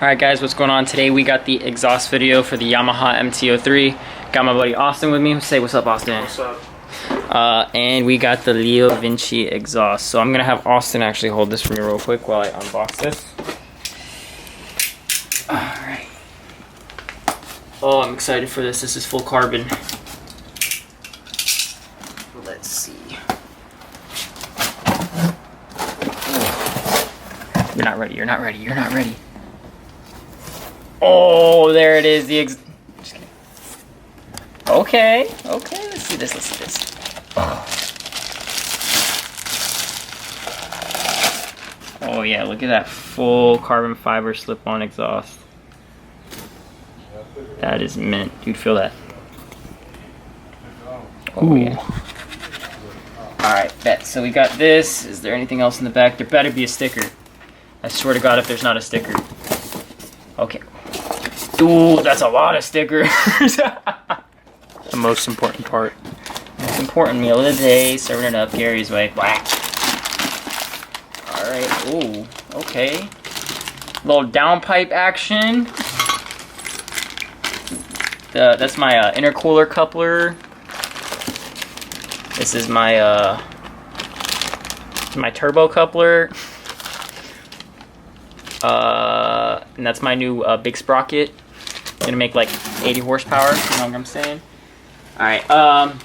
Alright guys, what's going on? Today we got the exhaust video for the Yamaha MT03. Got my buddy Austin with me. Say what's up, Austin. What's up? And we got the Leo Vince exhaust. So I'm gonna have Austin actually hold this for me real quick while I unbox this. Alright. Oh, I'm excited for this. This is full carbon. Let's see. You're not ready, you're not ready, you're not ready. Oh, there it is. Just kidding. Okay, let's see this, let's see this. Oh yeah, look at that full carbon fiber slip-on exhaust. That is mint. Dude, feel that. Oh Ooh. yeah. Alright, bet. So we got this. Is there anything else in the back? There better be a sticker. I swear to God if there's not a sticker. Okay. Ooh, that's a lot of stickers. The most important part. Most important meal of the day. Serving it up Gary's way. Whack. Alright. Ooh. Okay. Little downpipe action. That's my intercooler coupler. This is my turbo coupler. And that's my new big sprocket. Gonna make like 80 horsepower, you know what I'm saying? Alright,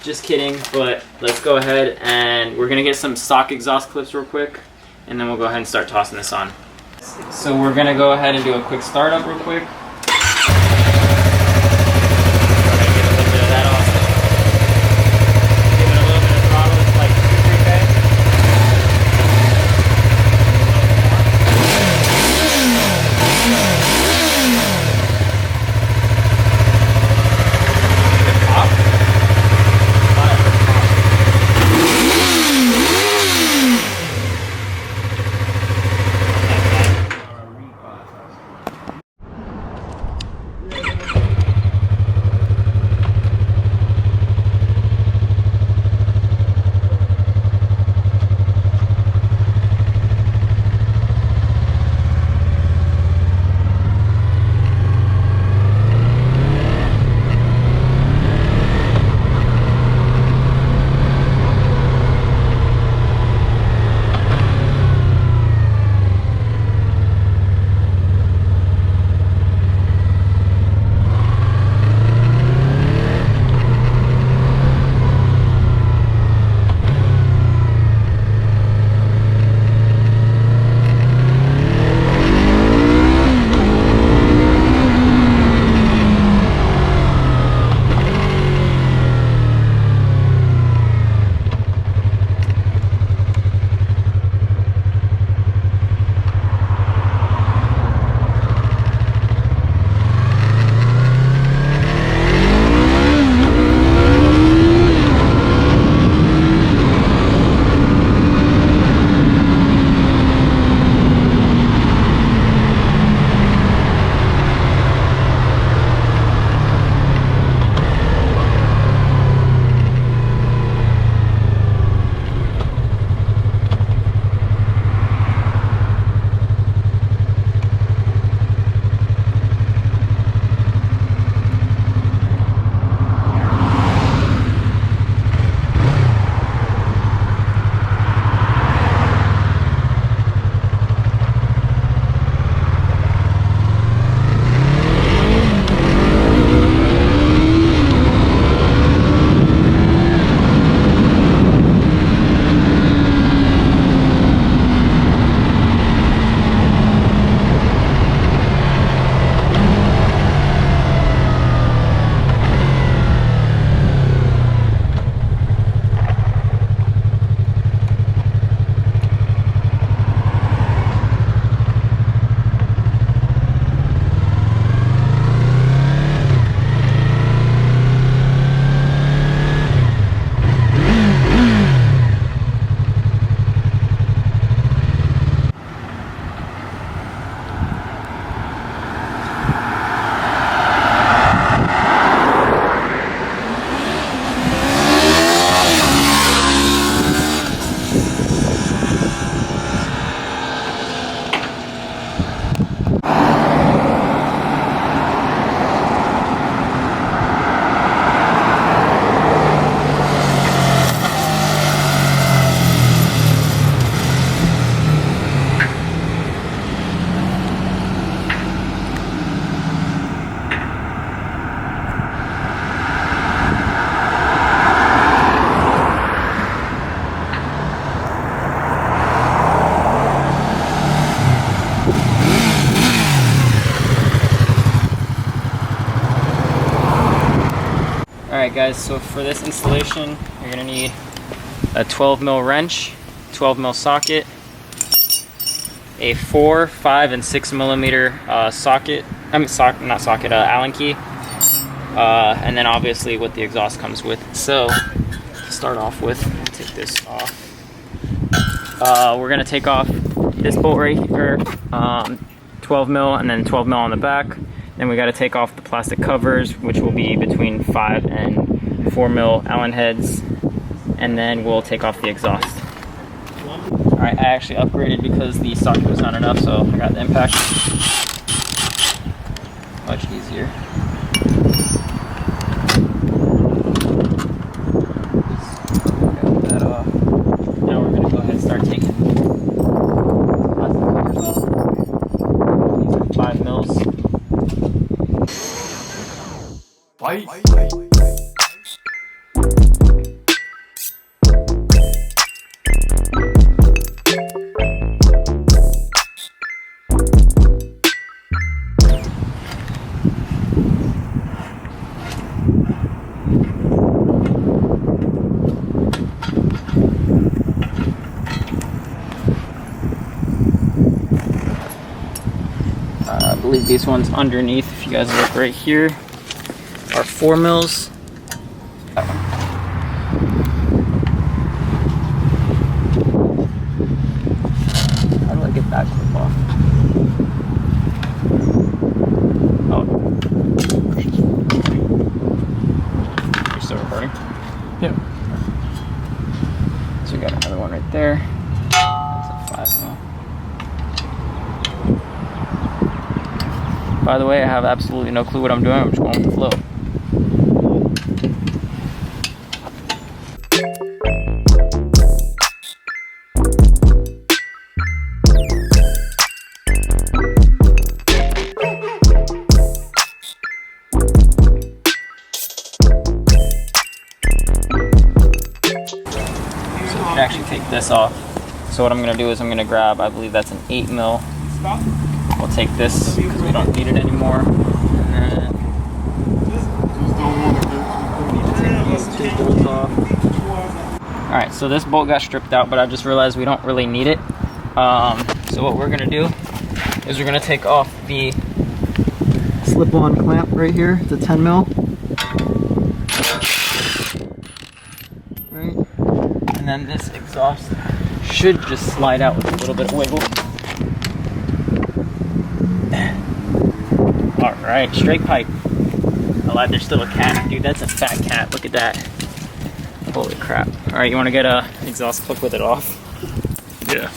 just kidding, but let's go ahead and we're gonna get some stock exhaust clips real quick, and then we'll go ahead and start tossing this on. So we're gonna go ahead and do a quick startup real quick. Alright guys, so for this installation, you're gonna need a 12mm wrench, 12mm socket, a 4, 5, and 6mm socket, Allen key, and then obviously what the exhaust comes with. So, to start off with, take this off. We're gonna take off this bolt right here, 12mm, and then 12mm on the back. Then we gotta take off the plastic covers, which will be between 5 and 4mm Allen heads, and then we'll take off the exhaust. Alright, I actually upgraded because the socket was not enough, so I got the impact. Much easier. Got that off. Now we're gonna go ahead and start taking plastic covers off. These are 5 mils. I believe these ones underneath, if you guys look right here, are 4 mils. How do I get that clip off? Oh. You're still recording? Yeah. So we got another one right there. That's a 5 mil. By the way, I have absolutely no clue what I'm doing. I'm just going with the flow. Actually take this off. So what I'm going to do is I'm going to grab, I believe that's an 8mm. We'll take this because we don't need it anymore. And then we need to take these 2 bolts off. Alright, so this bolt got stripped out, but I just realized we don't really need it. So what we're going to do is we're going to take off the slip-on clamp right here. It's a 10mm. Right? And then this exhaust should just slide out with a little bit of wiggle. Alright, straight pipe. I lied, there's still a cat. Dude, that's a fat cat. Look at that. Holy crap. Alright, you want to get a exhaust clip with it off? Yeah.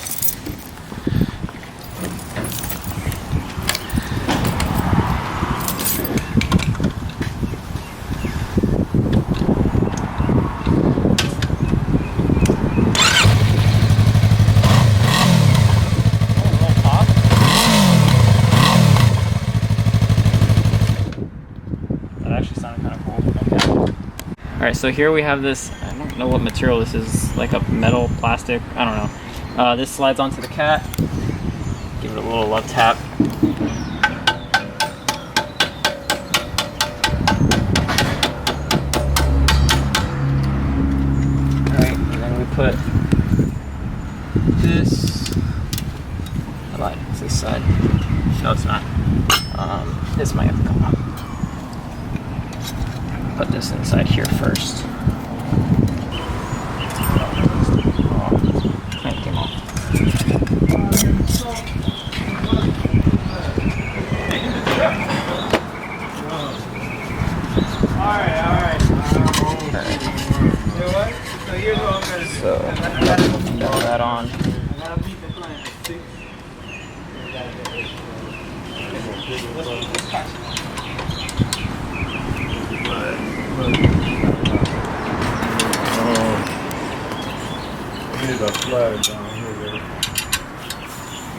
Alright, so here we have this, I don't know what material this is, like a metal, plastic, I don't know. This slides onto the cat. Give it a little love tap. Alright, and then we put this, I lied, it's this side. No, it's not. This might have to come up. Put this inside here first. Oh, it came off. Alright. So, got that on.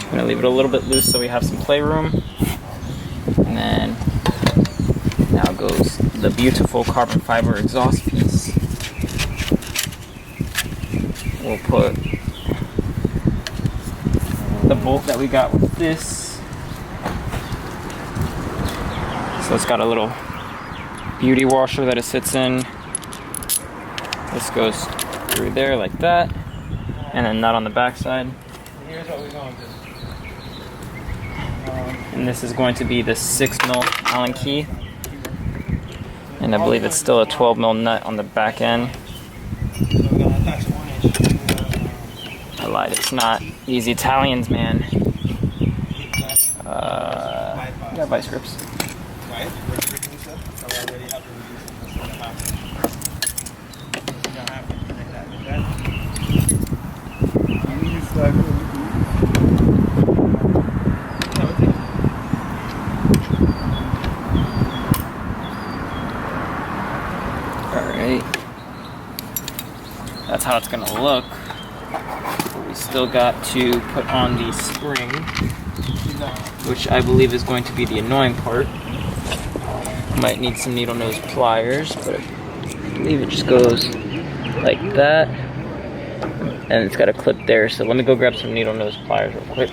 I'm gonna leave it a little bit loose so we have some playroom. And then now goes the beautiful carbon fiber exhaust piece. We'll put the bolt that we got with this. So it's got a little beauty washer that it sits in. This goes through there like that, and then nut on the back side. Here's what we're going to do. And this is going to be the 6mm Allen key. And I believe it's still a 12mm nut on the back end. So we're going to attach 1 inch. I lied, it's not. These Italians, man. Yeah, vice grips. Right? We're freaking stuff. So we already have to reduce it. That's going to happen. You don't have to connect that with that. Alright. That's how it's gonna look. But we still got to put on the spring, which I believe is going to be the annoying part. Might need some needle nose pliers, but I believe it just goes like that. And it's got a clip there, so let me go grab some needle nose pliers real quick.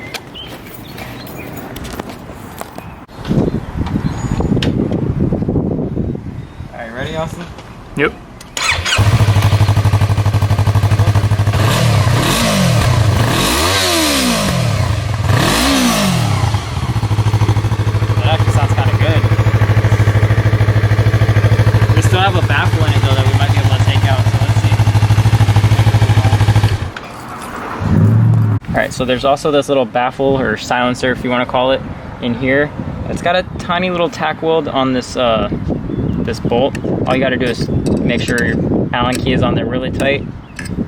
Alright, ready, Austin? Yep. That actually sounds kind of good. We still have a baffle in it though that we might be able to take out, so let's see. Alright, so there's also this little baffle or silencer, if you want to call it, in here. It's got a tiny little tack weld on this this bolt. All you got to do is make sure your Allen key is on there really tight,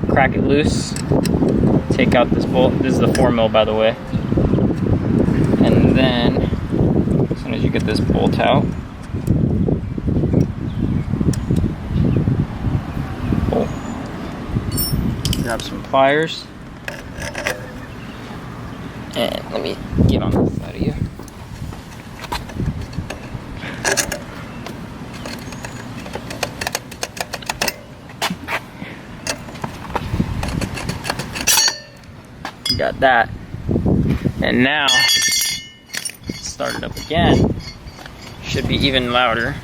crack it loose, take out this bolt. This is the 4mm, by the way. And then as soon as you get this bolt out, grab some pliers, and let me get on this side of you. Got that, and now start it up again. Should be even louder.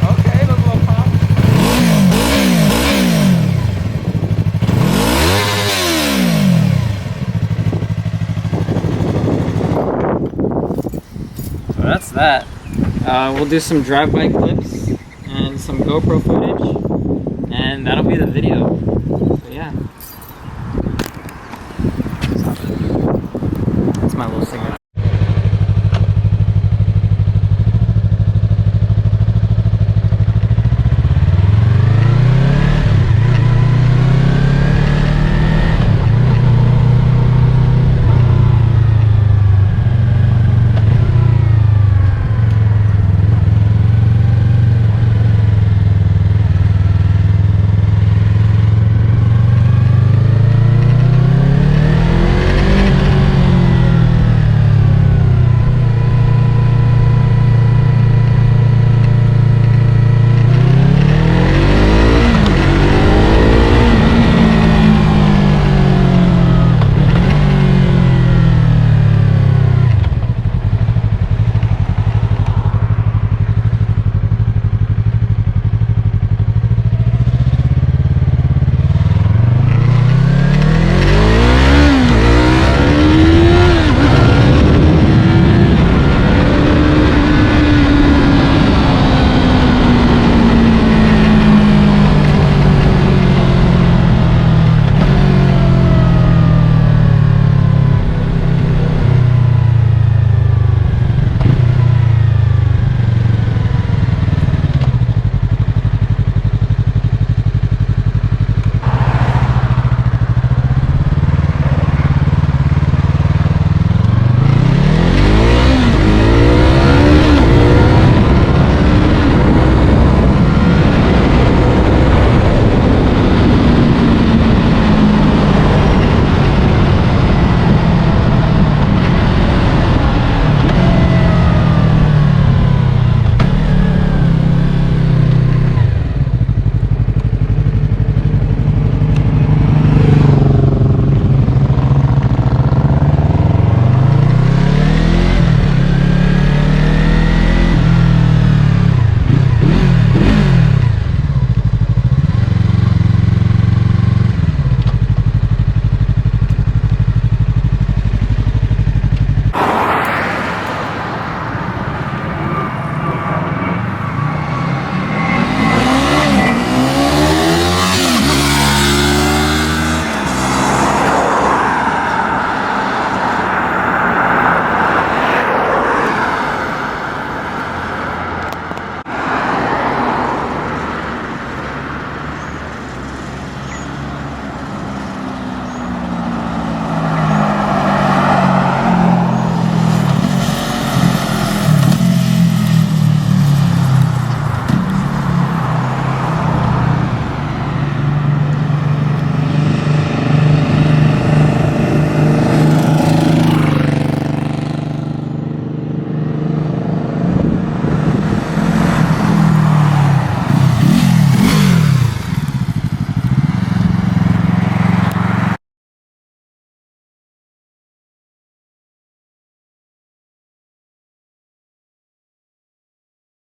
Okay, the little pop. So that's that. We'll do some drive-by clips and some GoPro footage, and that'll be the video. So yeah. That's my little signature.